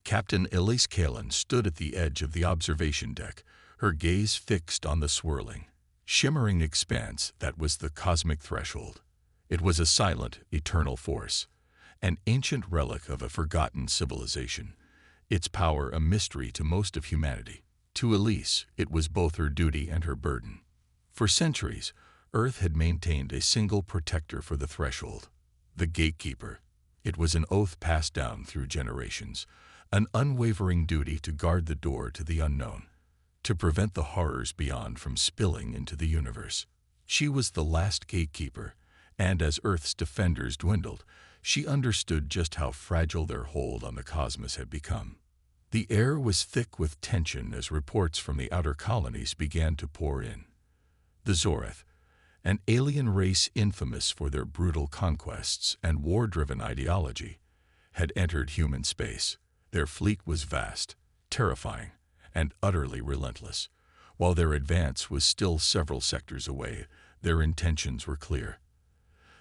Captain Elise Kalen stood at the edge of the observation deck, her gaze fixed on the swirling, shimmering expanse that was the cosmic threshold. It was a silent, eternal force, an ancient relic of a forgotten civilization, its power a mystery to most of humanity. To Elise, it was both her duty and her burden. For centuries, Earth had maintained a single protector for the threshold, the Gatekeeper. It was an oath passed down through generations, an unwavering duty to guard the door to the unknown, to prevent the horrors beyond from spilling into the universe. She was the last gatekeeper, and as Earth's defenders dwindled, she understood just how fragile their hold on the cosmos had become. The air was thick with tension as reports from the outer colonies began to pour in. The Zoreth, an alien race infamous for their brutal conquests and war-driven ideology, had entered human space. Their fleet was vast, terrifying, and utterly relentless. While their advance was still several sectors away, their intentions were clear.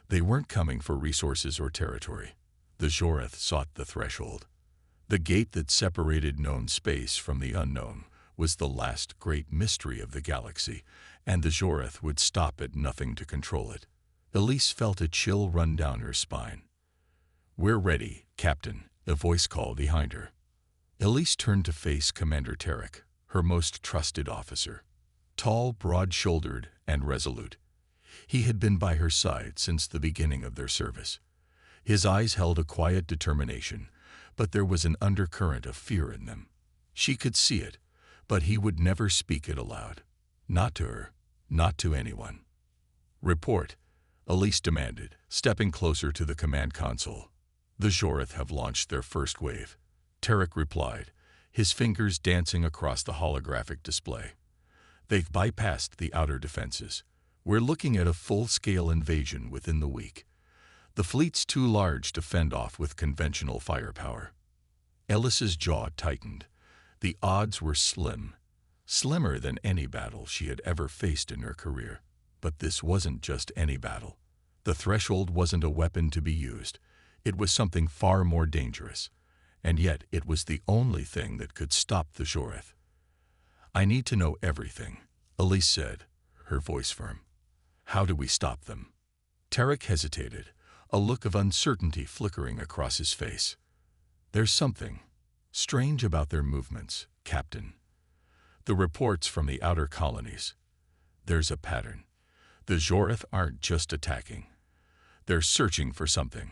They weren't coming for resources or territory. The Zoreth sought the threshold. The gate that separated known space from the unknown was the last great mystery of the galaxy, and the Zoreth would stop at nothing to control it. Elise felt a chill run down her spine. "We're ready, Captain," a voice called behind her. Elise turned to face Commander Tarek, her most trusted officer. Tall, broad-shouldered, and resolute, he had been by her side since the beginning of their service. His eyes held a quiet determination, but there was an undercurrent of fear in them. She could see it, but he would never speak it aloud. Not to her, not to anyone. "Report," Elise demanded, stepping closer to the command console. "The Zoreth have launched their first wave," Tarek replied, his fingers dancing across the holographic display. "They've bypassed the outer defenses. We're looking at a full-scale invasion within the week. The fleet's too large to fend off with conventional firepower." Elise's jaw tightened. The odds were slim, slimmer than any battle she had ever faced in her career. But this wasn't just any battle. The threshold wasn't a weapon to be used. It was something far more dangerous. And yet it was the only thing that could stop the Zoreth. "I need to know everything," Elise said, her voice firm. "How do we stop them?" Tarek hesitated, a look of uncertainty flickering across his face. "There's something strange about their movements, Captain. The reports from the outer colonies. There's a pattern. The Zoreth aren't just attacking. They're searching for something.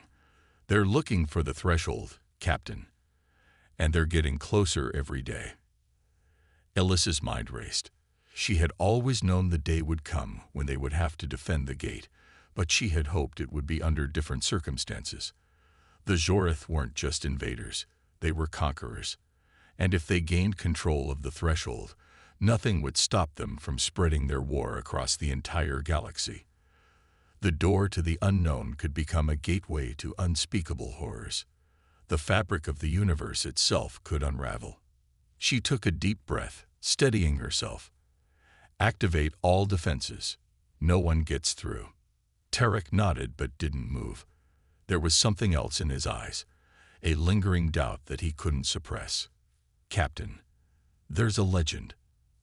They're looking for the threshold, Captain. And they're getting closer every day." Elise's mind raced. She had always known the day would come when they would have to defend the gate, but she had hoped it would be under different circumstances. The Zoreth weren't just invaders, they were conquerors. And if they gained control of the threshold, nothing would stop them from spreading their war across the entire galaxy. The door to the unknown could become a gateway to unspeakable horrors. The fabric of the universe itself could unravel. She took a deep breath, steadying herself. "Activate all defenses. No one gets through." Tarek nodded but didn't move. There was something else in his eyes, a lingering doubt that he couldn't suppress. "Captain, there's a legend,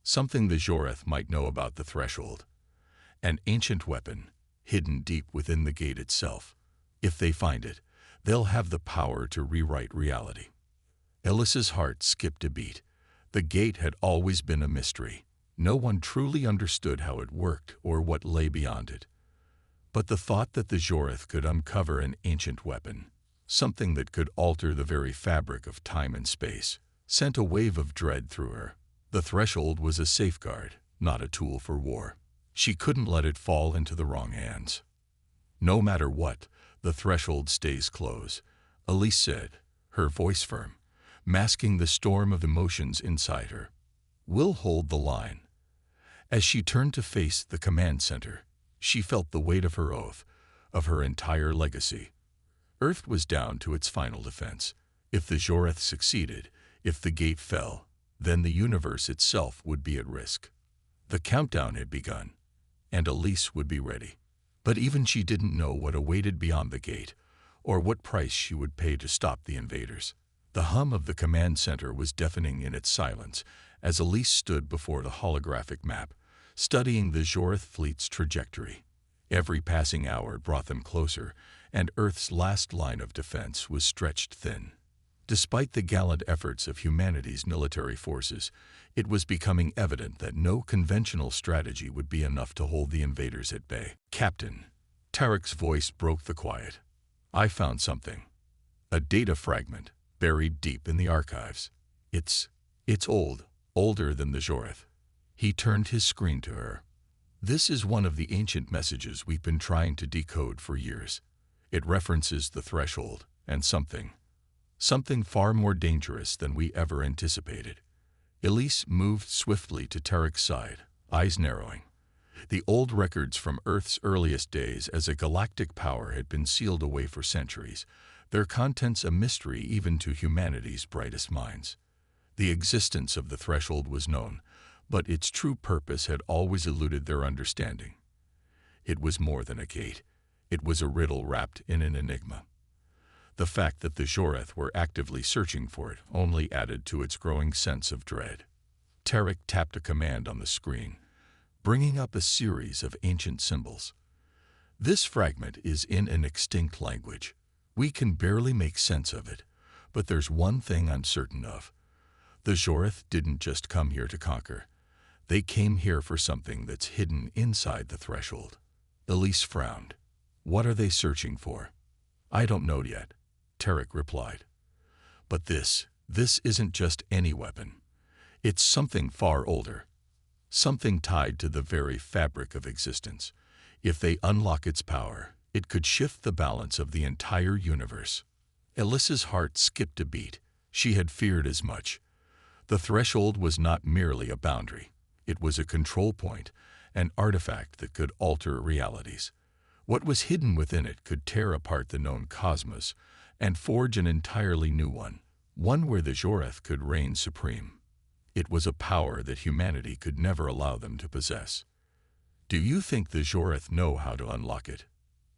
something the Zoreth might know about the threshold. An ancient weapon, hidden deep within the gate itself. If they find it, they'll have the power to rewrite reality." Elise's heart skipped a beat. The gate had always been a mystery. No one truly understood how it worked or what lay beyond it. But the thought that the Zoreth could uncover an ancient weapon, something that could alter the very fabric of time and space, sent a wave of dread through her. The threshold was a safeguard, not a tool for war. She couldn't let it fall into the wrong hands. "No matter what, the threshold stays closed," Elise said, her voice firm, masking the storm of emotions inside her. "We'll hold the line." As she turned to face the command center, she felt the weight of her oath, of her entire legacy. Earth was down to its final defense. If the Zoreth succeeded, if the gate fell, then the universe itself would be at risk. The countdown had begun, and Elise would be ready. But even she didn't know what awaited beyond the gate, or what price she would pay to stop the invaders. The hum of the command center was deafening in its silence as Elise stood before the holographic map, studying the Jorith fleet's trajectory. Every passing hour brought them closer, and Earth's last line of defense was stretched thin. Despite the gallant efforts of humanity's military forces, it was becoming evident that no conventional strategy would be enough to hold the invaders at bay. "Captain," Tarek's voice broke the quiet. "I found something. A data fragment buried deep in the archives. It's old, older than the Jorith." He turned his screen to her. "This is one of the ancient messages we've been trying to decode for years. It references the threshold and something far more dangerous than we ever anticipated." Elise moved swiftly to Tarek's side, eyes narrowing. The old records from Earth's earliest days as a galactic power had been sealed away for centuries, their contents a mystery even to humanity's brightest minds. The existence of the threshold was known, but its true purpose had always eluded their understanding. It was more than a gate. It was a riddle wrapped in an enigma. The fact that the Jorith were actively searching for it only added to its growing sense of dread. Tarek tapped a command on the screen, bringing up a series of ancient symbols. "This fragment is in an extinct language. We can barely make sense of it, but there's one thing I'm certain of. The Jorith didn't just come here to conquer. They came here for something that's hidden inside the threshold." Elise frowned. "What are they searching for?" "I don't know yet," Tarek replied. "But this isn't just any weapon. It's something far older. Something tied to the very fabric of existence. If they unlock its power, it could shift the balance of the entire universe." Elisa's heart skipped a beat. She had feared as much. The threshold was not merely a boundary. It was a control point, an artifact that could alter realities. What was hidden within it could tear apart the known cosmos and forge an entirely new one where the Jorith could reign supreme. It was a power that humanity could never allow them to possess. "Do you think the Jorith know how to unlock it?"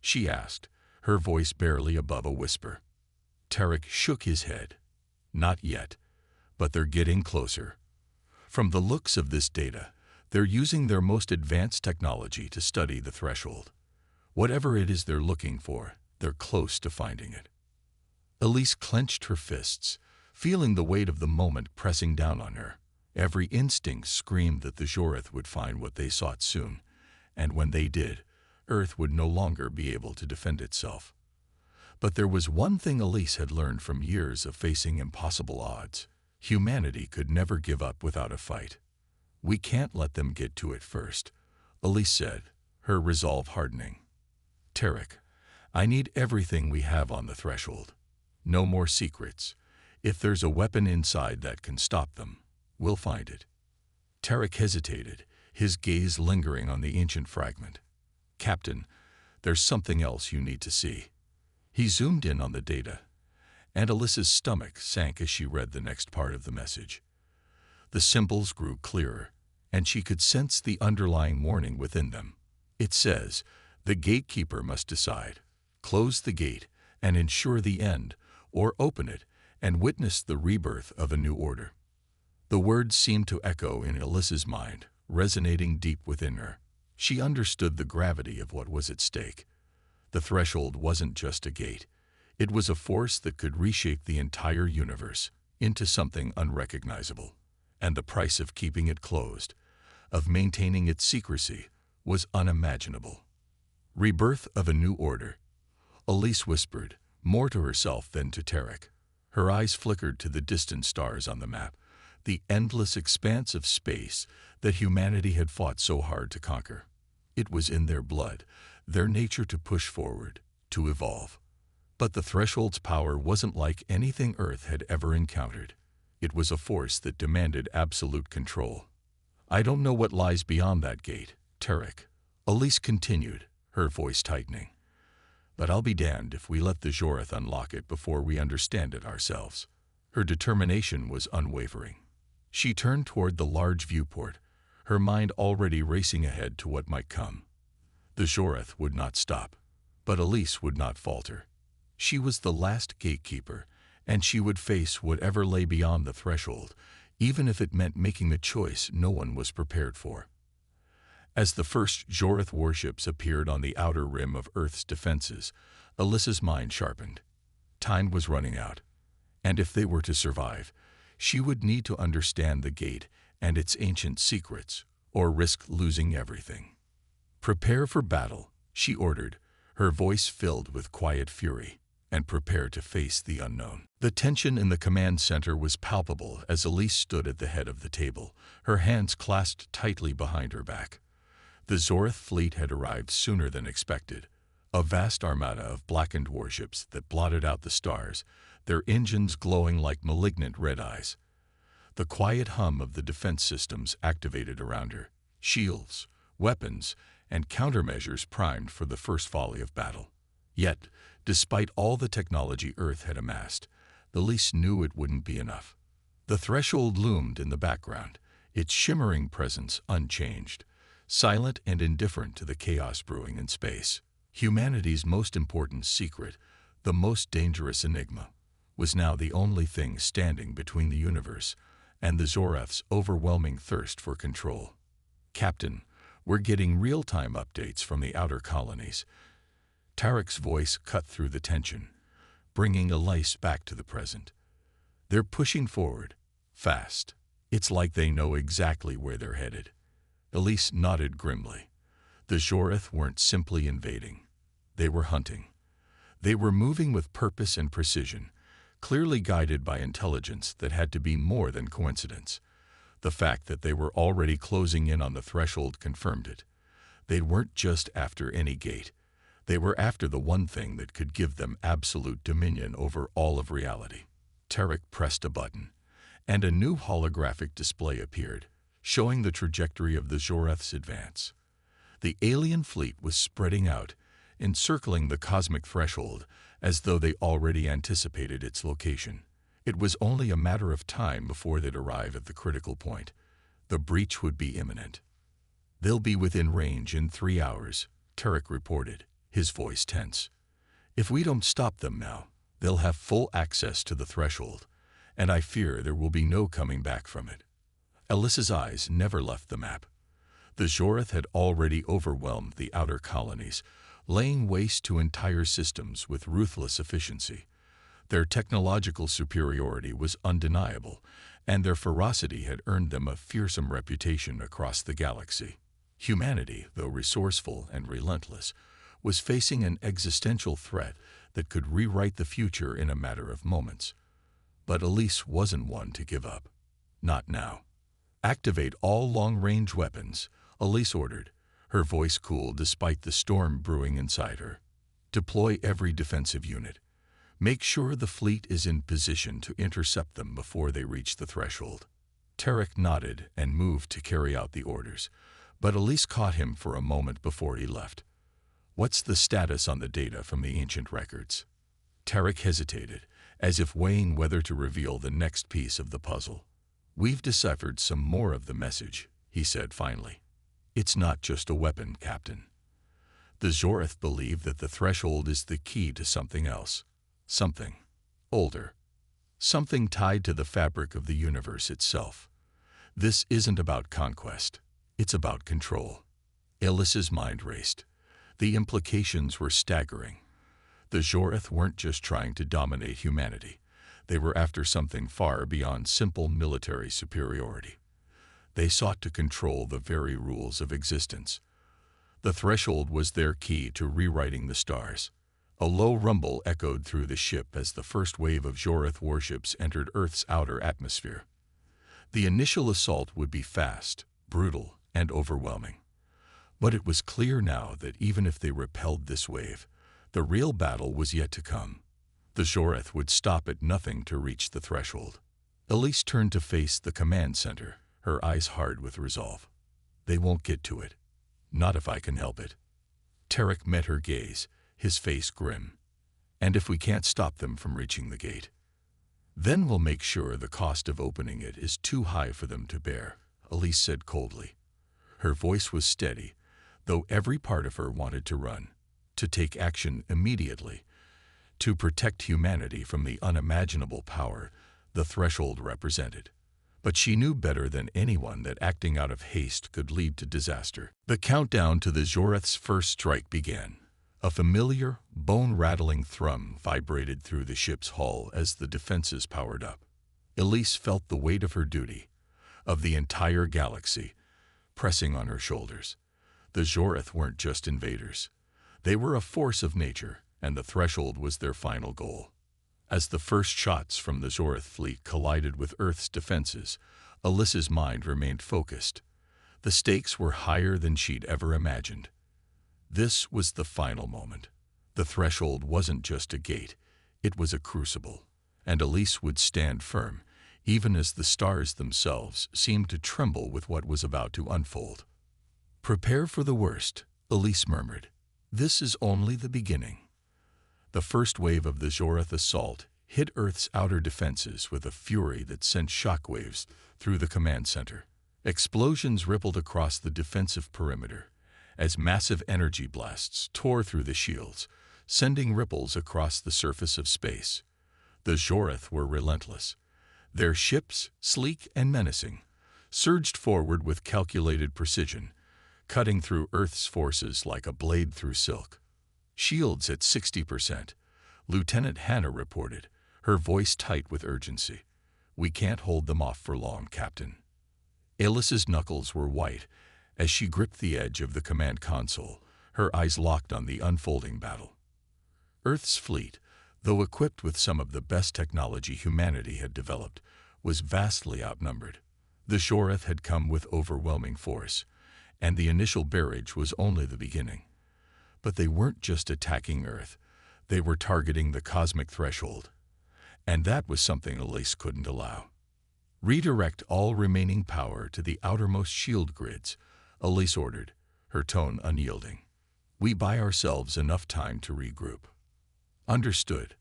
she asked, her voice barely above a whisper. Tarek shook his head. "Not yet, but they're getting closer. From the looks of this data, they're using their most advanced technology to study the threshold. Whatever it is they're looking for, they're close to finding it." Elise clenched her fists, feeling the weight of the moment pressing down on her. Every instinct screamed that the Jorith would find what they sought soon, and when they did, Earth would no longer be able to defend itself. But there was one thing Elise had learned from years of facing impossible odds. Humanity could never give up without a fight. "We can't let them get to it first," Elise said, her resolve hardening. "Tarek, I need everything we have on the threshold. No more secrets. If there's a weapon inside that can stop them, we'll find it." Tarek hesitated, his gaze lingering on the ancient fragment. "Captain, there's something else you need to see." He zoomed in on the data, and Elisa's stomach sank as she read the next part of the message. The symbols grew clearer, and she could sense the underlying warning within them. It says, "The Gatekeeper must decide. Close the gate and ensure the end, or open it and witness the rebirth of a new order." The words seemed to echo in Elisa's mind, resonating deep within her. She understood the gravity of what was at stake. The threshold wasn't just a gate. It was a force that could reshape the entire universe into something unrecognizable. And the price of keeping it closed, of maintaining its secrecy, was unimaginable. "Rebirth of a new order," Elise whispered, more to herself than to Tarek. Her eyes flickered to the distant stars on the map, the endless expanse of space that humanity had fought so hard to conquer. It was in their blood, their nature to push forward, to evolve. But the threshold's power wasn't like anything Earth had ever encountered. It was a force that demanded absolute control. "I don't know what lies beyond that gate, Tarek," Elise continued, her voice tightening. "But I'll be damned if we let the Jorith unlock it before we understand it ourselves." Her determination was unwavering. She turned toward the large viewport, her mind already racing ahead to what might come. The Jorith would not stop, but Elise would not falter. She was the last gatekeeper, and she would face whatever lay beyond the threshold, even if it meant making a choice no one was prepared for. As the first Jorith warships appeared on the outer rim of Earth's defenses, Alyssa's mind sharpened. Time was running out, and if they were to survive, she would need to understand the gate and its ancient secrets, or risk losing everything. "Prepare for battle," she ordered, her voice filled with quiet fury, "and prepare to face the unknown." The tension in the command center was palpable as Elise stood at the head of the table, her hands clasped tightly behind her back. The Zorith fleet had arrived sooner than expected, a vast armada of blackened warships that blotted out the stars, their engines glowing like malignant red eyes. The quiet hum of the defense systems activated around her, shields, weapons, and countermeasures primed for the first volley of battle. Yet, despite all the technology Earth had amassed, Elise knew it wouldn't be enough. The threshold loomed in the background, its shimmering presence unchanged, silent and indifferent to the chaos brewing in space. Humanity's most important secret, the most dangerous enigma, was now the only thing standing between the universe and the Zorith's overwhelming thirst for control. "Captain, we're getting real-time updates from the outer colonies." Tarek's voice cut through the tension, bringing Elise back to the present. "They're pushing forward, fast. It's like they know exactly where they're headed." Elise nodded grimly. The Zorith weren't simply invading. They were hunting. They were moving with purpose and precision, clearly guided by intelligence that had to be more than coincidence. The fact that they were already closing in on the threshold confirmed it. They weren't just after any gate. They were after the one thing that could give them absolute dominion over all of reality. Tarek pressed a button, and a new holographic display appeared, showing the trajectory of the Zorith's advance. The alien fleet was spreading out, encircling the cosmic threshold as though they already anticipated its location. It was only a matter of time before they'd arrive at the critical point. The breach would be imminent. "They'll be within range in 3 hours," Tarek reported, his voice tense. "If we don't stop them now, they'll have full access to the threshold, and I fear there will be no coming back from it." Alyssa's eyes never left the map. The Zorith had already overwhelmed the outer colonies, laying waste to entire systems with ruthless efficiency. Their technological superiority was undeniable, and their ferocity had earned them a fearsome reputation across the galaxy. Humanity, though resourceful and relentless, was facing an existential threat that could rewrite the future in a matter of moments. But Elise wasn't one to give up. Not now. "Activate all long-range weapons," Elise ordered, her voice cool despite the storm brewing inside her. "Deploy every defensive unit. Make sure the fleet is in position to intercept them before they reach the threshold." Tarek nodded and moved to carry out the orders, but Elise caught him for a moment before he left. "What's the status on the data from the ancient records?" Tarek hesitated, as if weighing whether to reveal the next piece of the puzzle. "We've deciphered some more of the message," he said finally. "It's not just a weapon, Captain. The Zorith believe that the threshold is the key to something else. Something older. Something tied to the fabric of the universe itself. This isn't about conquest. It's about control." Alyssa's mind raced. The implications were staggering. The Zorith weren't just trying to dominate humanity. They were after something far beyond simple military superiority. They sought to control the very rules of existence. The threshold was their key to rewriting the stars. A low rumble echoed through the ship as the first wave of Zorith warships entered Earth's outer atmosphere. The initial assault would be fast, brutal, and overwhelming. But it was clear now that even if they repelled this wave, the real battle was yet to come. The Zorith would stop at nothing to reach the threshold. Elise turned to face the command center, her eyes hard with resolve. "They won't get to it. Not if I can help it." Tarek met her gaze, his face grim. "And if we can't stop them from reaching the gate, then we'll make sure the cost of opening it is too high for them to bear," Elise said coldly. Her voice was steady, though every part of her wanted to run, to take action immediately, to protect humanity from the unimaginable power the threshold represented. But she knew better than anyone that acting out of haste could lead to disaster. The countdown to the Zoreth's first strike began. A familiar, bone-rattling thrum vibrated through the ship's hull as the defenses powered up. Elise felt the weight of her duty, of the entire galaxy, pressing on her shoulders. The Zoreth weren't just invaders. They were a force of nature, and the threshold was their final goal. As the first shots from the Zoreth fleet collided with Earth's defenses, Alyssa's mind remained focused. The stakes were higher than she'd ever imagined. This was the final moment. The threshold wasn't just a gate, it was a crucible, and Elise would stand firm, even as the stars themselves seemed to tremble with what was about to unfold. "Prepare for the worst," Elise murmured. "This is only the beginning." The first wave of the Zoreth assault hit Earth's outer defenses with a fury that sent shockwaves through the command center. Explosions rippled across the defensive perimeter as massive energy blasts tore through the shields, sending ripples across the surface of space. The Zoreth were relentless. Their ships, sleek and menacing, surged forward with calculated precision, cutting through Earth's forces like a blade through silk. "Shields at 60%, Lieutenant Hannah reported, her voice tight with urgency. "We can't hold them off for long, Captain." Alice's knuckles were white as she gripped the edge of the command console, her eyes locked on the unfolding battle. Earth's fleet, though equipped with some of the best technology humanity had developed, was vastly outnumbered. The Zoreth had come with overwhelming force, and the initial barrage was only the beginning. But they weren't just attacking Earth, they were targeting the cosmic threshold. And that was something Elise couldn't allow. "Redirect all remaining power to the outermost shield grids," Elise ordered, her tone unyielding. "We buy ourselves enough time to regroup." "Understood,"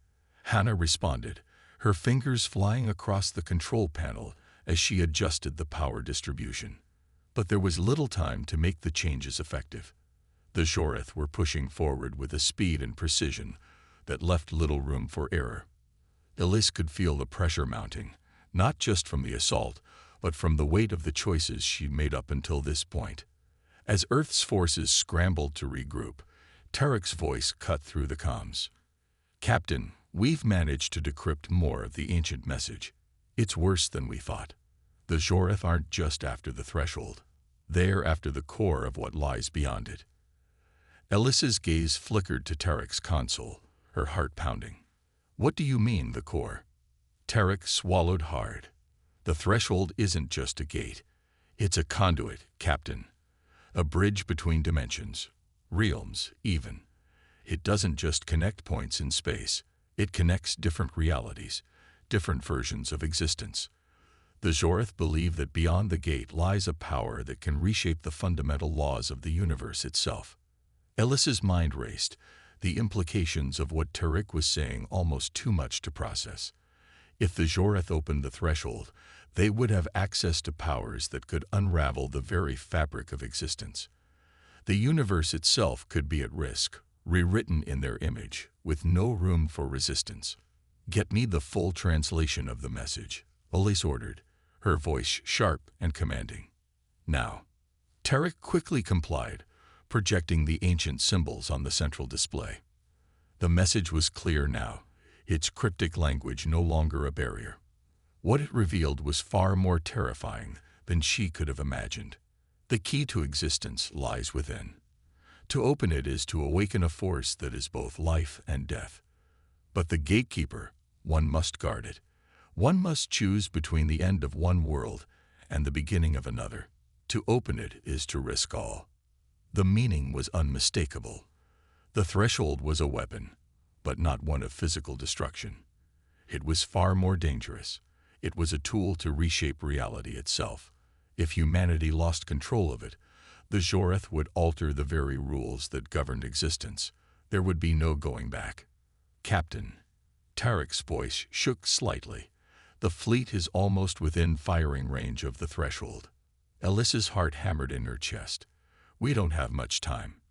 Hannah responded, her fingers flying across the control panel as she adjusted the power distribution. But there was little time to make the changes effective. The Zoreth were pushing forward with a speed and precision that left little room for error. Elise could feel the pressure mounting, not just from the assault, but from the weight of the choices she'd made up until this point. As Earth's forces scrambled to regroup, Tarek's voice cut through the comms. "Captain, we've managed to decrypt more of the ancient message. It's worse than we thought. The Zoreth aren't just after the threshold. They're after the core of what lies beyond it." Elisa's gaze flickered to Tarek's console, her heart pounding. "What do you mean, the core?" Tarek swallowed hard. "The threshold isn't just a gate. It's a conduit, Captain. A bridge between dimensions, realms, even. It doesn't just connect points in space. It connects different realities, different versions of existence. The Zoreth believe that beyond the gate lies a power that can reshape the fundamental laws of the universe itself." Elisa's mind raced, the implications of what Tarek was saying almost too much to process. If the Zoreth opened the threshold, they would have access to powers that could unravel the very fabric of existence. The universe itself could be at risk, rewritten in their image, with no room for resistance. "Get me the full translation of the message," Elise ordered, her voice sharp and commanding. "Now." Tarek quickly complied, projecting the ancient symbols on the central display. The message was clear now, its cryptic language no longer a barrier. What it revealed was far more terrifying than she could have imagined. The key to existence lies within. To open it is to awaken a force that is both life and death. But the Gatekeeper, one must guard it. One must choose between the end of one world and the beginning of another. To open it is to risk all. The meaning was unmistakable. The threshold was a weapon, but not one of physical destruction. It was far more dangerous. It was a tool to reshape reality itself. If humanity lost control of it, the Zoreth would alter the very rules that governed existence. There would be no going back. "Captain." Tarek's voice shook slightly. "The fleet is almost within firing range of the threshold." Elisa's heart hammered in her chest. "We don't have much time.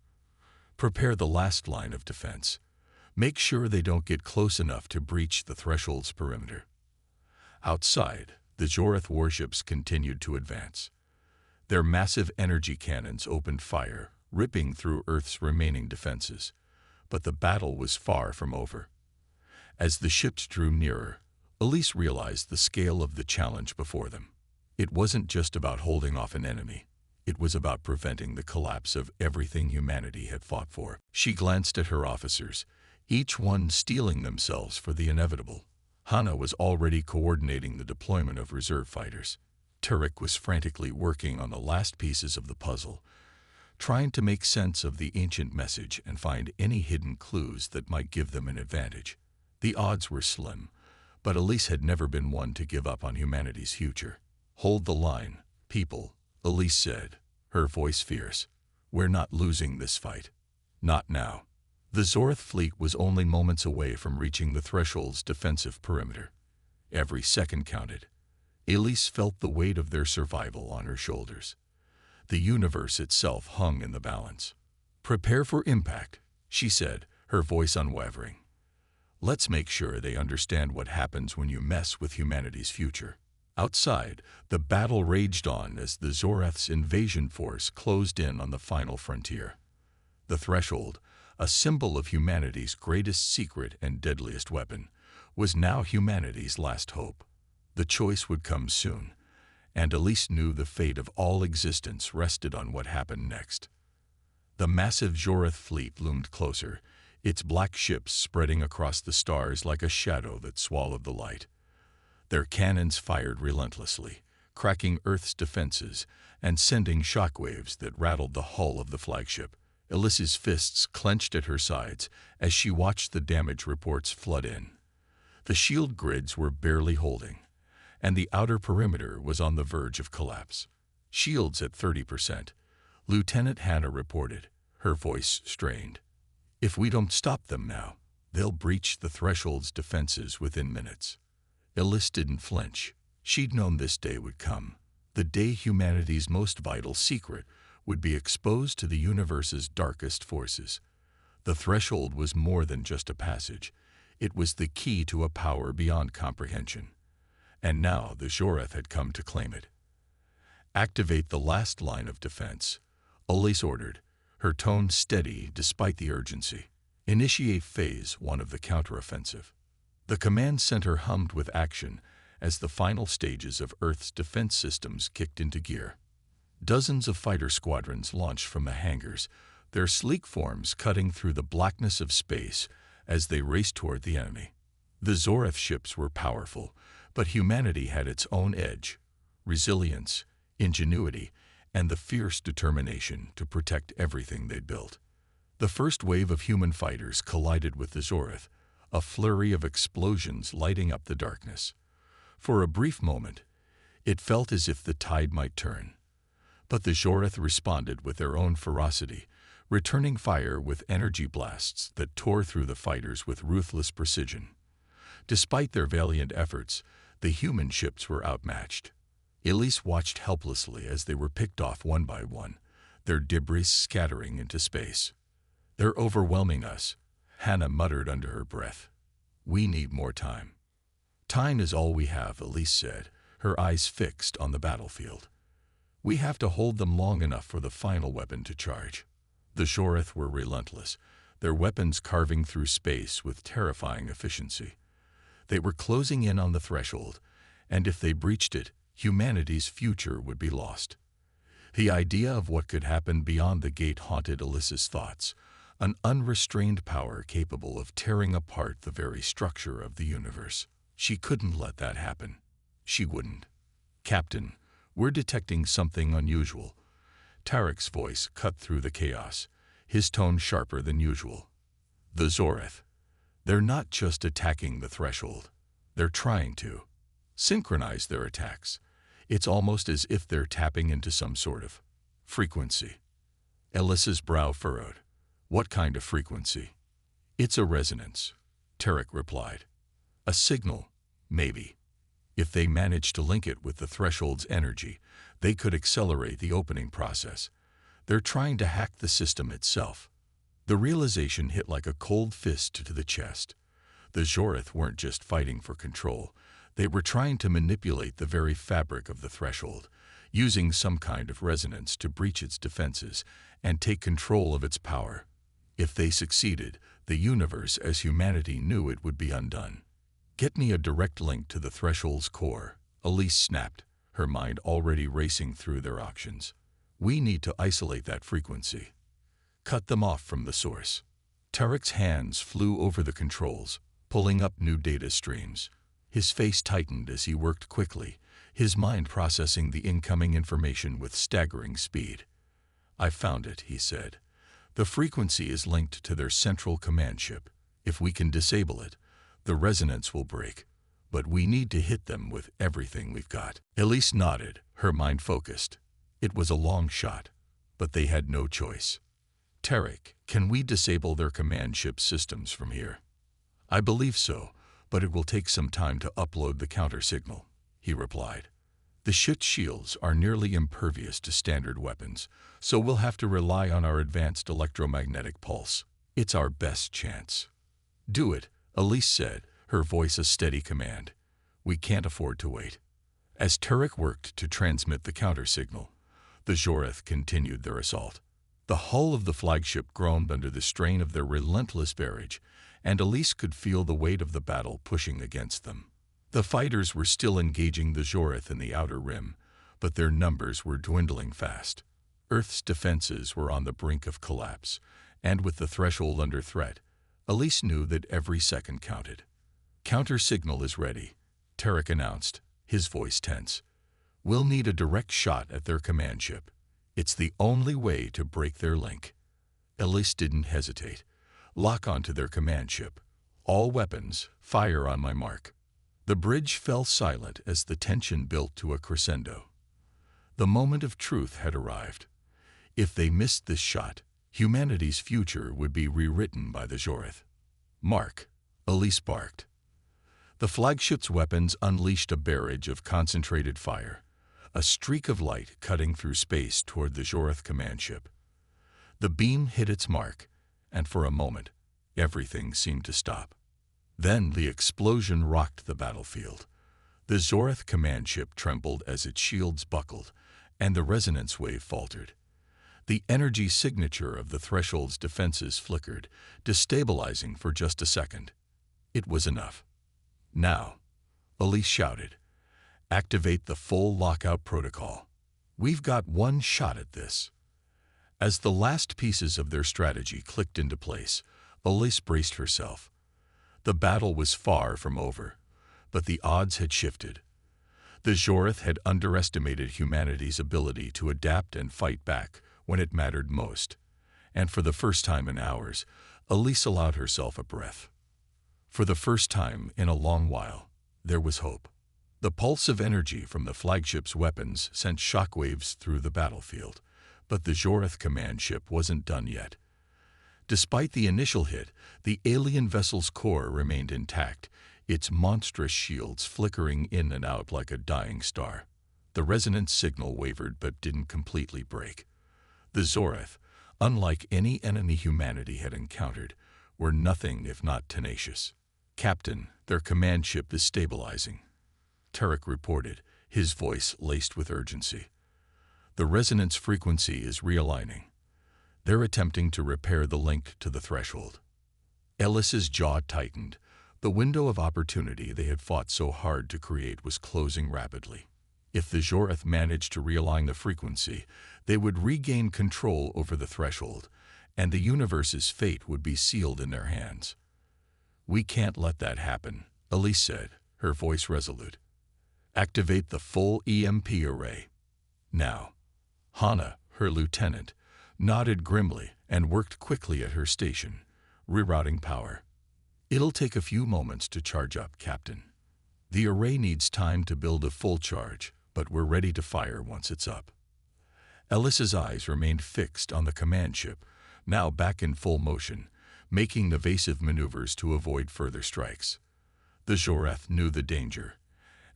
Prepare the last line of defense. Make sure they don't get close enough to breach the threshold's perimeter. Outside, the Zoreth warships continued to advance. Their massive energy cannons opened fire, ripping through Earth's remaining defenses. But the battle was far from over. As the ships drew nearer, Elise realized the scale of the challenge before them. It wasn't just about holding off an enemy. It was about preventing the collapse of everything humanity had fought for. She glanced at her officers, each one steeling themselves for the inevitable. Hannah was already coordinating the deployment of reserve fighters. Turek was frantically working on the last pieces of the puzzle, trying to make sense of the ancient message and find any hidden clues that might give them an advantage. The odds were slim, but Elise had never been one to give up on humanity's future. "Hold the line, people," Elise said, her voice fierce. "We're not losing this fight. Not now." The Zoreth fleet was only moments away from reaching the threshold's defensive perimeter. Every second counted. Elise felt the weight of their survival on her shoulders. The universe itself hung in the balance. "Prepare for impact," she said, her voice unwavering. "Let's make sure they understand what happens when you mess with humanity's future." Outside, the battle raged on as the Zoreth's invasion force closed in on the final frontier. The threshold, a symbol of humanity's greatest secret and deadliest weapon, was now humanity's last hope. The choice would come soon, and Elise knew the fate of all existence rested on what happened next. The massive Zoreth fleet loomed closer, its black ships spreading across the stars like a shadow that swallowed the light. Their cannons fired relentlessly, cracking Earth's defenses and sending shockwaves that rattled the hull of the flagship. Elise's fists clenched at her sides as she watched the damage reports flood in. The shield grids were barely holding, and the outer perimeter was on the verge of collapse. "Shields at 30%, Lieutenant Hannah reported, her voice strained. "If we don't stop them now, they'll breach the threshold's defenses within minutes." Elise didn't flinch. She'd known this day would come, the day humanity's most vital secret would be exposed to the universe's darkest forces. The threshold was more than just a passage. It was the key to a power beyond comprehension. And now the Zoreth had come to claim it. "Activate the last line of defense," Elise ordered, her tone steady despite the urgency. "Initiate phase 1 of the counteroffensive." The command center hummed with action as the final stages of Earth's defense systems kicked into gear. Dozens of fighter squadrons launched from the hangars, their sleek forms cutting through the blackness of space as they raced toward the enemy. The Zoreth ships were powerful, but humanity had its own edge: resilience, ingenuity, and the fierce determination to protect everything they'd built. The first wave of human fighters collided with the Zoreth, a flurry of explosions lighting up the darkness. For a brief moment, it felt as if the tide might turn. But the Zoreth responded with their own ferocity, returning fire with energy blasts that tore through the fighters with ruthless precision. Despite their valiant efforts, the human ships were outmatched. Elise watched helplessly as they were picked off one by one, their debris scattering into space. "They're overwhelming us," Hannah muttered under her breath. "We need more time." "Time is all we have," Elise said, her eyes fixed on the battlefield. "We have to hold them long enough for the final weapon to charge." The Zoreth were relentless, their weapons carving through space with terrifying efficiency. They were closing in on the threshold, and if they breached it, humanity's future would be lost. The idea of what could happen beyond the gate haunted Elise's thoughts, an unrestrained power capable of tearing apart the very structure of the universe. She couldn't let that happen. She wouldn't. "Captain, we're detecting something unusual." Tarek's voice cut through the chaos, his tone sharper than usual. "The Zoreth. They're not just attacking the threshold. They're trying to synchronize their attacks. It's almost as if they're tapping into some sort of frequency." Elise's brow furrowed. "What kind of frequency?" "It's a resonance," Tarek replied. "A signal, maybe. If they manage to link it with the threshold's energy, they could accelerate the opening process. They're trying to hack the system itself." The realization hit like a cold fist to the chest. The Jorith weren't just fighting for control. They were trying to manipulate the very fabric of the threshold, using some kind of resonance to breach its defenses and take control of its power. If they succeeded, the universe as humanity knew it would be undone. "Get me a direct link to the threshold's core," Elise snapped, her mind already racing through their options. "We need to isolate that frequency. Cut them off from the source." Tarek's hands flew over the controls, pulling up new data streams. His face tightened as he worked quickly, his mind processing the incoming information with staggering speed. "I found it," he said. "The frequency is linked to their central command ship. If we can disable it, the resonance will break. But we need to hit them with everything we've got." Elise nodded, her mind focused. It was a long shot, but they had no choice. "Tarek, can we disable their command ship systems from here?" "I believe so, but it will take some time to upload the counter-signal," he replied. "The ship's shields are nearly impervious to standard weapons, so we'll have to rely on our advanced electromagnetic pulse. It's our best chance." "Do it," Elise said, her voice a steady command. "We can't afford to wait." As Tarek worked to transmit the counter-signal, the Jorith continued their assault. The hull of the flagship groaned under the strain of their relentless barrage, and Elise could feel the weight of the battle pushing against them. The fighters were still engaging the Jorith in the outer rim, but their numbers were dwindling fast. Earth's defenses were on the brink of collapse, and with the threshold under threat, Elise knew that every second counted. "Counter-signal is ready," Tarek announced, his voice tense. "We'll need a direct shot at their command ship. It's the only way to break their link." Elise didn't hesitate. "Lock onto their command ship. All weapons, fire on my mark." The bridge fell silent as the tension built to a crescendo. The moment of truth had arrived. If they missed this shot, humanity's future would be rewritten by the Jorith. "Mark," Elise barked. The flagship's weapons unleashed a barrage of concentrated fire, a streak of light cutting through space toward the Jorith command ship. The beam hit its mark, and for a moment, everything seemed to stop. Then the explosion rocked the battlefield. The Jorith command ship trembled as its shields buckled, and the resonance wave faltered. The energy signature of the threshold's defenses flickered, destabilizing for just a second. It was enough. "Now," Elise shouted, "activate the full lockout protocol. We've got one shot at this." As the last pieces of their strategy clicked into place, Elise braced herself. The battle was far from over, but the odds had shifted. The Jorith had underestimated humanity's ability to adapt and fight back when it mattered most, and for the first time in hours, Elise allowed herself a breath. For the first time in a long while, there was hope. The pulse of energy from the flagship's weapons sent shockwaves through the battlefield, but the Jorith command ship wasn't done yet. Despite the initial hit, the alien vessel's core remained intact, its monstrous shields flickering in and out like a dying star. The resonance signal wavered but didn't completely break. The Jorith, unlike any enemy humanity had encountered, were nothing if not tenacious. "Captain, their command ship is stabilizing," Tarek reported, his voice laced with urgency. "The resonance frequency is realigning. They're attempting to repair the link to the threshold." Ellis's jaw tightened. The window of opportunity they had fought so hard to create was closing rapidly. If the Jorith managed to realign the frequency, they would regain control over the threshold, and the universe's fate would be sealed in their hands. "We can't let that happen," Elise said, her voice resolute. "Activate the full EMP array. Now." Hana, her lieutenant, nodded grimly and worked quickly at her station, rerouting power. "It'll take a few moments to charge up, Captain. The array needs time to build a full charge, but we're ready to fire once it's up." Ellis's eyes remained fixed on the command ship, now back in full motion, making evasive maneuvers to avoid further strikes. The Jorith knew the danger,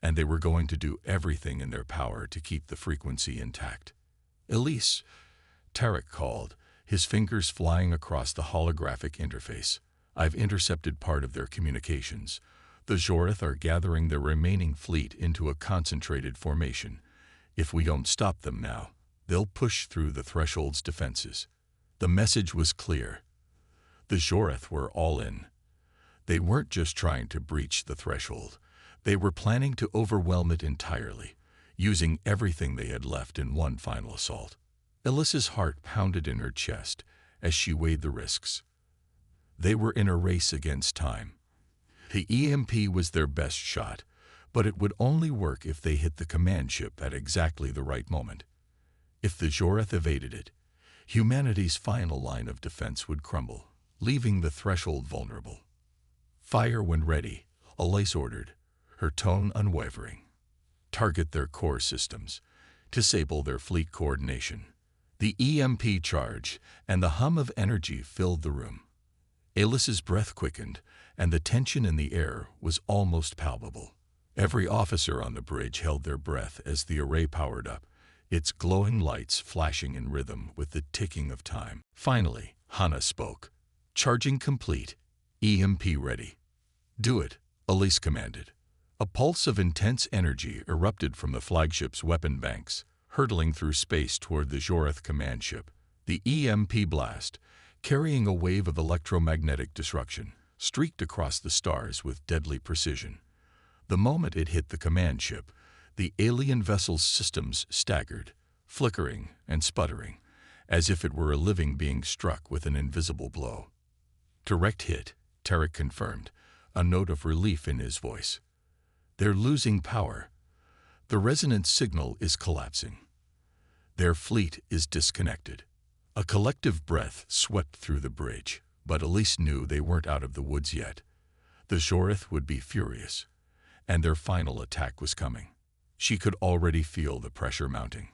and they were going to do everything in their power to keep the frequency intact. "Elise," Tarek called, his fingers flying across the holographic interface. I've intercepted part of their communications. The Joreth are gathering their remaining fleet into a concentrated formation. If we don't stop them now, they'll push through the threshold's defenses. The message was clear. The Joreth were all in. They weren't just trying to breach the threshold. They were planning to overwhelm it entirely, using everything they had left in one final assault. Alyssa's heart pounded in her chest as she weighed the risks. They were in a race against time. The EMP was their best shot, but it would only work if they hit the command ship at exactly the right moment. If the Joreth evaded it, humanity's final line of defense would crumble, leaving the threshold vulnerable. "Fire when ready," Elise ordered, her tone unwavering. "Target their core systems. Disable their fleet coordination." The EMP charge and the hum of energy filled the room. Alyssa's breath quickened, and the tension in the air was almost palpable. Every officer on the bridge held their breath as the array powered up, its glowing lights flashing in rhythm with the ticking of time. Finally, Hannah spoke. "Charging complete. EMP ready." "Do it," Elise commanded. A pulse of intense energy erupted from the flagship's weapon banks, hurtling through space toward the Joreth command ship. The EMP blast, carrying a wave of electromagnetic disruption, streaked across the stars with deadly precision. The moment it hit the command ship, the alien vessel's systems staggered, flickering and sputtering, as if it were a living being struck with an invisible blow. "Direct hit," Tarek confirmed, a note of relief in his voice. "They're losing power. The resonance signal is collapsing. Their fleet is disconnected." A collective breath swept through the bridge, but Elise knew they weren't out of the woods yet. The Joreth would be furious, and their final attack was coming. She could already feel the pressure mounting.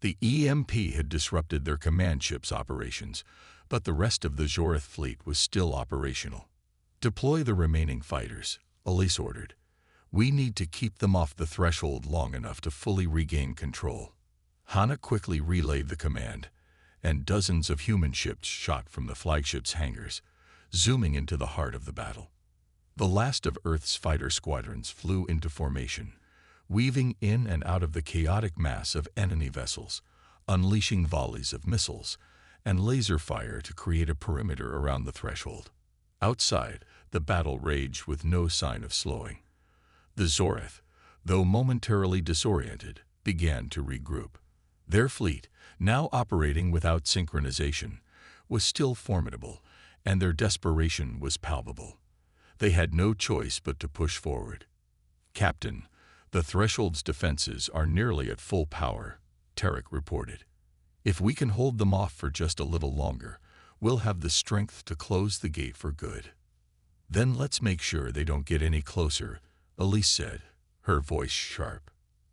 The EMP had disrupted their command ship's operations, but the rest of the Joreth fleet was still operational. "Deploy the remaining fighters," Elise ordered. "We need to keep them off the threshold long enough to fully regain control." Hannah quickly relayed the command, and dozens of human ships shot from the flagship's hangars, zooming into the heart of the battle. The last of Earth's fighter squadrons flew into formation, weaving in and out of the chaotic mass of enemy vessels, unleashing volleys of missiles and laser fire to create a perimeter around the threshold. Outside, the battle raged with no sign of slowing. The Joreth, though momentarily disoriented, began to regroup. Their fleet, now operating without synchronization, was still formidable, and their desperation was palpable. They had no choice but to push forward. "Captain, the threshold's defenses are nearly at full power," Tarek reported. "If we can hold them off for just a little longer, we'll have the strength to close the gate for good." "Then let's make sure they don't get any closer," Elise said, her voice sharp.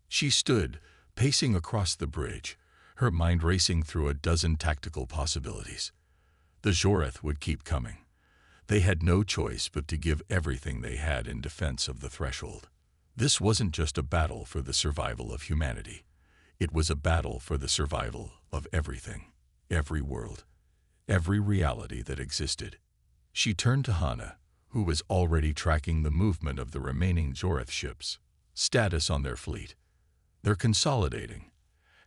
She stood, pacing across the bridge, her mind racing through a dozen tactical possibilities. The Joreth would keep coming. They had no choice but to give everything they had in defense of the threshold. This wasn't just a battle for the survival of humanity. It was a battle for the survival of everything, every world, every reality that existed. She turned to Hannah, who was already tracking the movement of the remaining Joreth ships. "Status on their fleet." "They're consolidating,"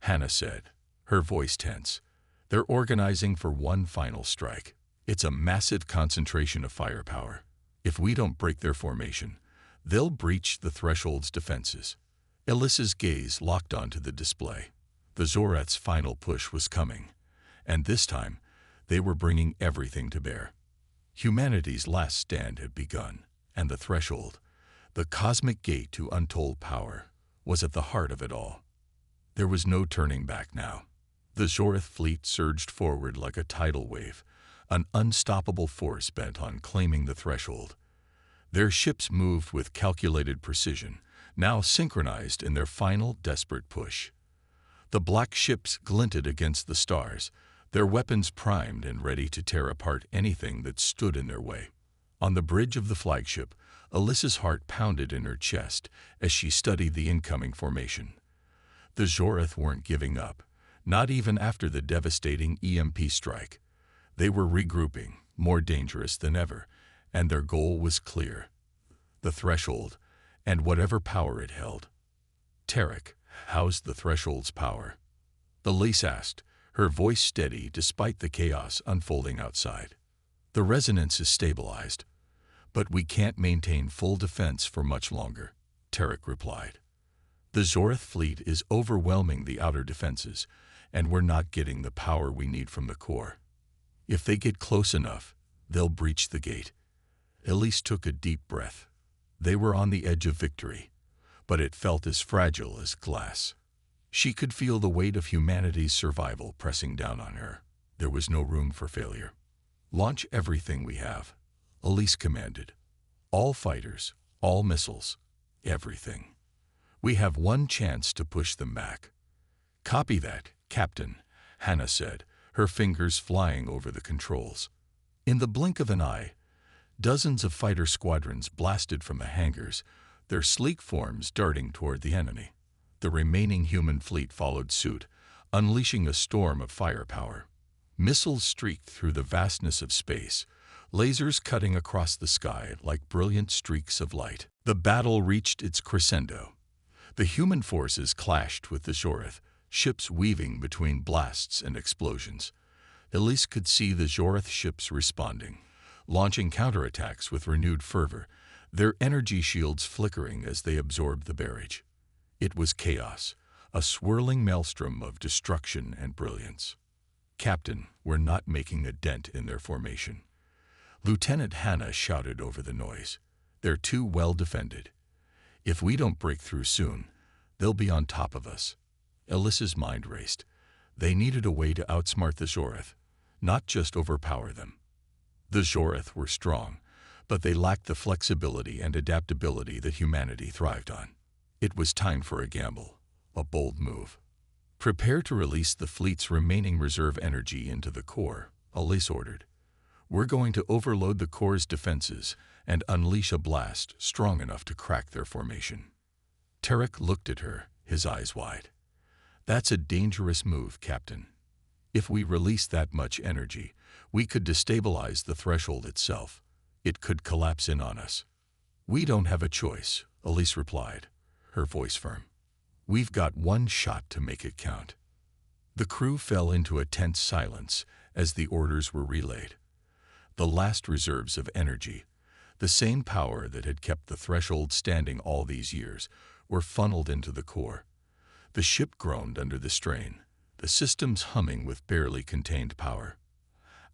Hannah said, her voice tense. "They're organizing for one final strike. It's a massive concentration of firepower. If we don't break their formation, they'll breach the threshold's defenses." Alyssa's gaze locked onto the display. The Joreth's final push was coming, and this time they were bringing everything to bear. Humanity's last stand had begun, and the threshold, the cosmic gate to untold power, was at the heart of it all. There was no turning back now. The Joreth fleet surged forward like a tidal wave, an unstoppable force bent on claiming the threshold. Their ships moved with calculated precision, now synchronized in their final desperate push. The black ships glinted against the stars, their weapons primed and ready to tear apart anything that stood in their way. On the bridge of the flagship, Alyssa's heart pounded in her chest as she studied the incoming formation. The Joreth weren't giving up, not even after the devastating EMP strike. They were regrouping, more dangerous than ever, and their goal was clear: the threshold, and whatever power it held. "Tarek, how's the threshold's power?" Elise asked, her voice steady despite the chaos unfolding outside. "The resonance is stabilized, but we can't maintain full defense for much longer," Tarek replied. "The Zorth fleet is overwhelming the outer defenses, and we're not getting the power we need from the core. If they get close enough, they'll breach the gate." Elise took a deep breath. They were on the edge of victory, but it felt as fragile as glass. She could feel the weight of humanity's survival pressing down on her. There was no room for failure. "Launch everything we have," Elise commanded. "All fighters, all missiles, everything. We have one chance to push them back." "Copy that, Captain," Hannah said, her fingers flying over the controls. In the blink of an eye, dozens of fighter squadrons blasted from the hangars, their sleek forms darting toward the enemy. The remaining human fleet followed suit, unleashing a storm of firepower. Missiles streaked through the vastness of space, lasers cutting across the sky like brilliant streaks of light. The battle reached its crescendo. The human forces clashed with the Zorth, ships weaving between blasts and explosions. Elise could see the Zorth ships responding, launching counterattacks with renewed fervor, their energy shields flickering as they absorbed the barrage. It was chaos, a swirling maelstrom of destruction and brilliance. "Captain, we're not making a dent in their formation," Lieutenant Hannah shouted over the noise. "They're too well defended. If we don't break through soon, they'll be on top of us." Elise's mind raced. They needed a way to outsmart the Zorth, not just overpower them. The Zorth were strong, but they lacked the flexibility and adaptability that humanity thrived on. It was time for a gamble, a bold move. "Prepare to release the fleet's remaining reserve energy into the core," Elise ordered. "We're going to overload the core's defenses and unleash a blast strong enough to crack their formation." Tarek looked at her, his eyes wide. "That's a dangerous move, Captain. If we release that much energy, we could destabilize the threshold itself. It could collapse in on us." "We don't have a choice," Elise replied, her voice firm. "We've got one shot to make it count." The crew fell into a tense silence as the orders were relayed. The last reserves of energy, the same power that had kept the threshold standing all these years, were funneled into the core. The ship groaned under the strain, the systems humming with barely contained power.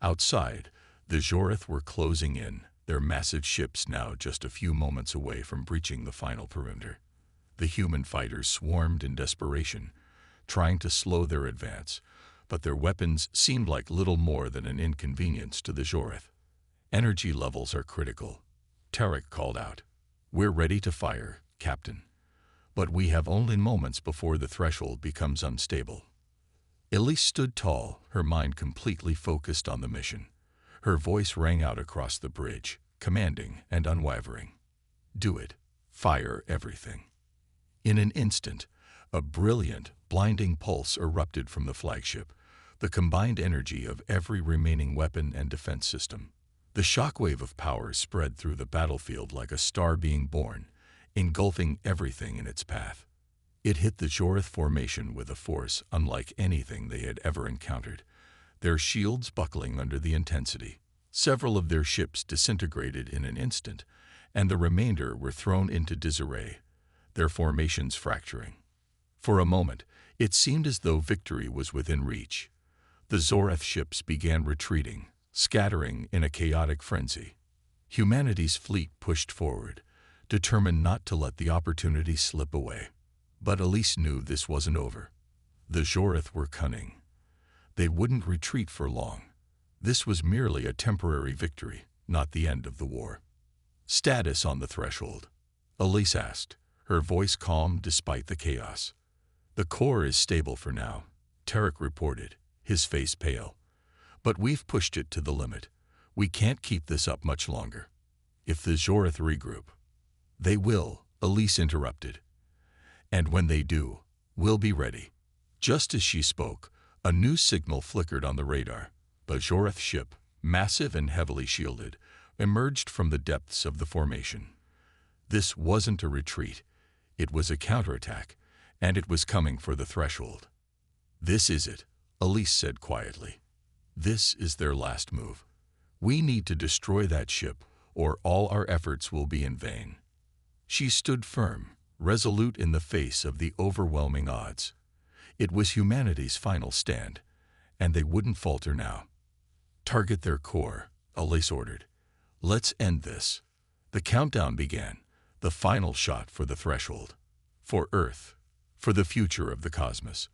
Outside, the Zorth were closing in, their massive ships now just a few moments away from breaching the final perimeter. The human fighters swarmed in desperation, trying to slow their advance, but their weapons seemed like little more than an inconvenience to the Zorth. "Energy levels are critical," Tarek called out. "We're ready to fire, Captain, but we have only moments before the threshold becomes unstable." Elise stood tall, her mind completely focused on the mission. Her voice rang out across the bridge, commanding and unwavering. "Do it. Fire everything." In an instant, a brilliant, blinding pulse erupted from the flagship, the combined energy of every remaining weapon and defense system. The shockwave of power spread through the battlefield like a star being born, engulfing everything in its path. It hit the Zorth formation with a force unlike anything they had ever encountered, their shields buckling under the intensity. Several of their ships disintegrated in an instant, and the remainder were thrown into disarray, their formations fracturing. For a moment, it seemed as though victory was within reach. The Zorth ships began retreating, scattering in a chaotic frenzy. Humanity's fleet pushed forward, determined not to let the opportunity slip away. But Elise knew this wasn't over. The Zorth were cunning. They wouldn't retreat for long. This was merely a temporary victory, not the end of the war. "Status on the threshold?" Elise asked, her voice calm despite the chaos. "The core is stable for now," Tarek reported, his face pale. "But we've pushed it to the limit. We can't keep this up much longer. If the Zorth regroup—" "They will," Elise interrupted. "And when they do, we'll be ready." Just as she spoke, a new signal flickered on the radar. The Joreth ship, massive and heavily shielded, emerged from the depths of the formation. This wasn't a retreat. It was a counterattack, and it was coming for the threshold. "This is it," Elise said quietly. "This is their last move. We need to destroy that ship, or all our efforts will be in vain." She stood firm, resolute in the face of the overwhelming odds. It was humanity's final stand, and they wouldn't falter now. "Target their core," Elise ordered. "Let's end this." The countdown began, the final shot for the threshold. For Earth, for the future of the cosmos.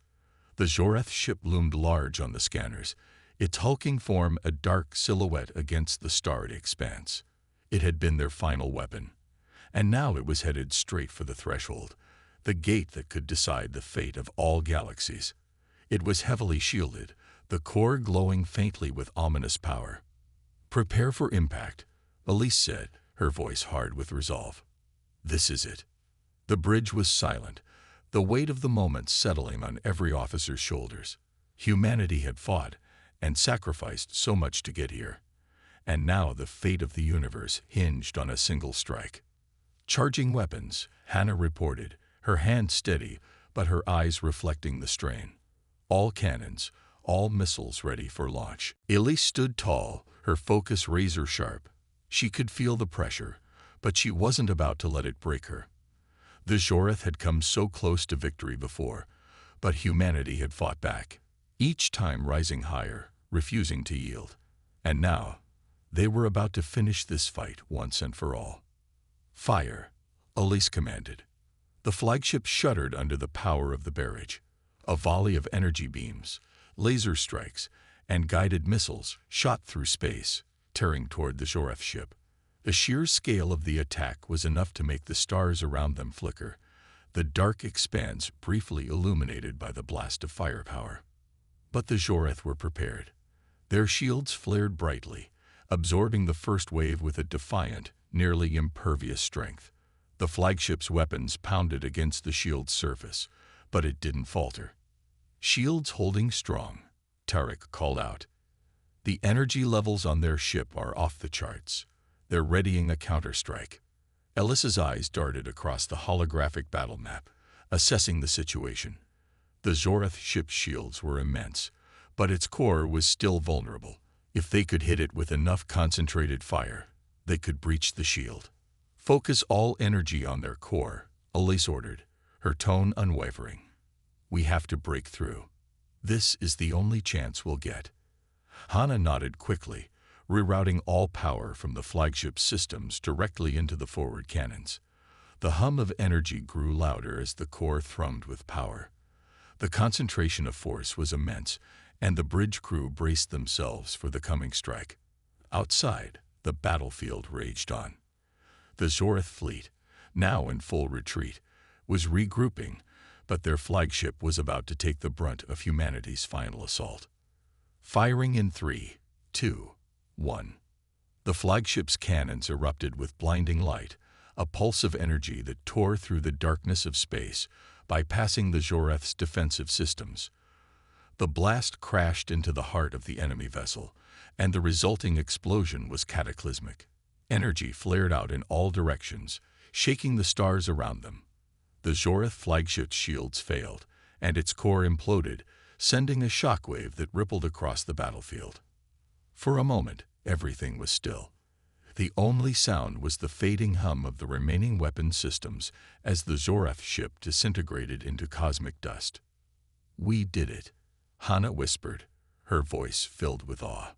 The Joreth ship loomed large on the scanners, its hulking form a dark silhouette against the starry expanse. It had been their final weapon, and now it was headed straight for the threshold, the gate that could decide the fate of all galaxies. It was heavily shielded, the core glowing faintly with ominous power. "Prepare for impact," Elise said, her voice hard with resolve. "This is it." The bridge was silent, the weight of the moment settling on every officer's shoulders. Humanity had fought and sacrificed so much to get here, and now the fate of the universe hinged on a single strike. "Charging weapons," Hannah reported, her hand steady, but her eyes reflecting the strain. "All cannons, all missiles ready for launch." Elise stood tall, her focus razor-sharp. She could feel the pressure, but she wasn't about to let it break her. The Joreth had come so close to victory before, but humanity had fought back, each time rising higher, refusing to yield. And now, they were about to finish this fight once and for all. "Fire," Elise commanded. The flagship shuddered under the power of the barrage. A volley of energy beams, laser strikes, and guided missiles shot through space, tearing toward the Joreth ship. The sheer scale of the attack was enough to make the stars around them flicker, the dark expanse briefly illuminated by the blast of firepower. But the Joreth were prepared. Their shields flared brightly, absorbing the first wave with a defiant, nearly impervious strength. The flagship's weapons pounded against the shield's surface, but it didn't falter. "Shields holding strong," Tarek called out. "The energy levels on their ship are off the charts. They're readying a counterstrike." Elisa's eyes darted across the holographic battle map, assessing the situation. The Joreth ship's shields were immense, but its core was still vulnerable. If they could hit it with enough concentrated fire, they could breach the shield. "Focus all energy on their core," Elise ordered, her tone unwavering. "We have to break through. This is the only chance we'll get." Hannah nodded quickly, rerouting all power from the flagship's systems directly into the forward cannons. The hum of energy grew louder as the core thrummed with power. The concentration of force was immense, and the bridge crew braced themselves for the coming strike. Outside, the battlefield raged on. The Joreth fleet, now in full retreat, was regrouping, but their flagship was about to take the brunt of humanity's final assault. Firing in 3, 2, 1. The flagship's cannons erupted with blinding light, a pulse of energy that tore through the darkness of space, bypassing the Joreth's defensive systems. The blast crashed into the heart of the enemy vessel, and the resulting explosion was cataclysmic. Energy flared out in all directions, shaking the stars around them. The Joreth flagship's shields failed, and its core imploded, sending a shockwave that rippled across the battlefield. For a moment, everything was still. The only sound was the fading hum of the remaining weapon systems as the Joreth ship disintegrated into cosmic dust. "We did it," Hannah whispered, her voice filled with awe.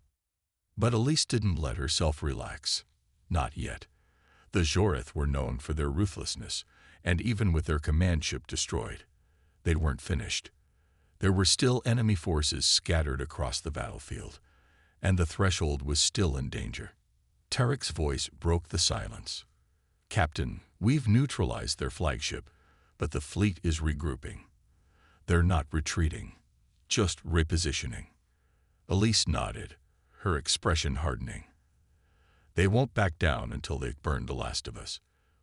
But Elise didn't let herself relax. Not yet. The Joreth were known for their ruthlessness, and even with their command ship destroyed, they weren't finished. There were still enemy forces scattered across the battlefield, and the threshold was still in danger. Tarek's voice broke the silence. "Captain, we've neutralized their flagship, but the fleet is regrouping. They're not retreating, just repositioning." Elise nodded, her expression hardening. "They won't back down until they've burned the last of us,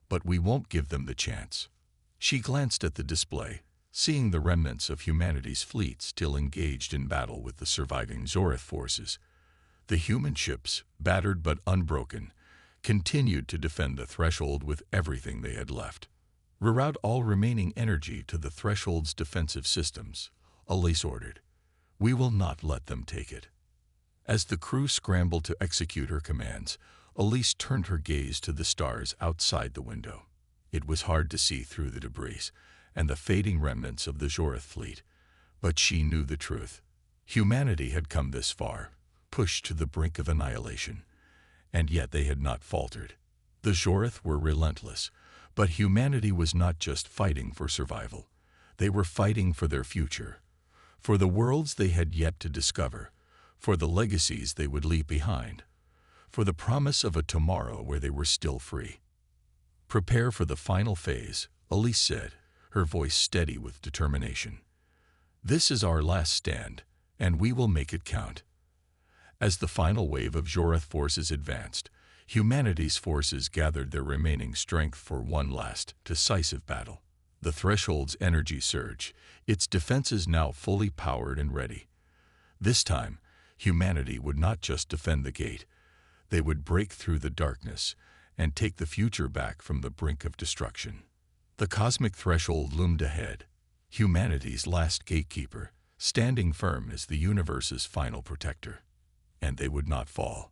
but we won't give them the chance." She glanced at the display, seeing the remnants of humanity's fleet still engaged in battle with the surviving Joreth forces. The human ships, battered but unbroken, continued to defend the threshold with everything they had left. Reroute all remaining energy to the threshold's defensive systems, Elise ordered. We will not let them take it. As the crew scrambled to execute her commands, Elise turned her gaze to the stars outside the window. It was hard to see through the debris and the fading remnants of the Jorith fleet, but she knew the truth. Humanity had come this far, pushed to the brink of annihilation, and yet they had not faltered. The Jorith were relentless, but humanity was not just fighting for survival. They were fighting for their future, for the worlds they had yet to discover, for the legacies they would leave behind, for the promise of a tomorrow where they were still free. Prepare for the final phase, Elise said, her voice steady with determination. This is our last stand, and we will make it count. As the final wave of Jorith forces advanced, humanity's forces gathered their remaining strength for one last, decisive battle. The Threshold's energy surged, its defenses now fully powered and ready. This time, humanity would not just defend the gate, they would break through the darkness and take the future back from the brink of destruction. The cosmic threshold loomed ahead, humanity's last gatekeeper, standing firm as the universe's final protector. And they would not fall.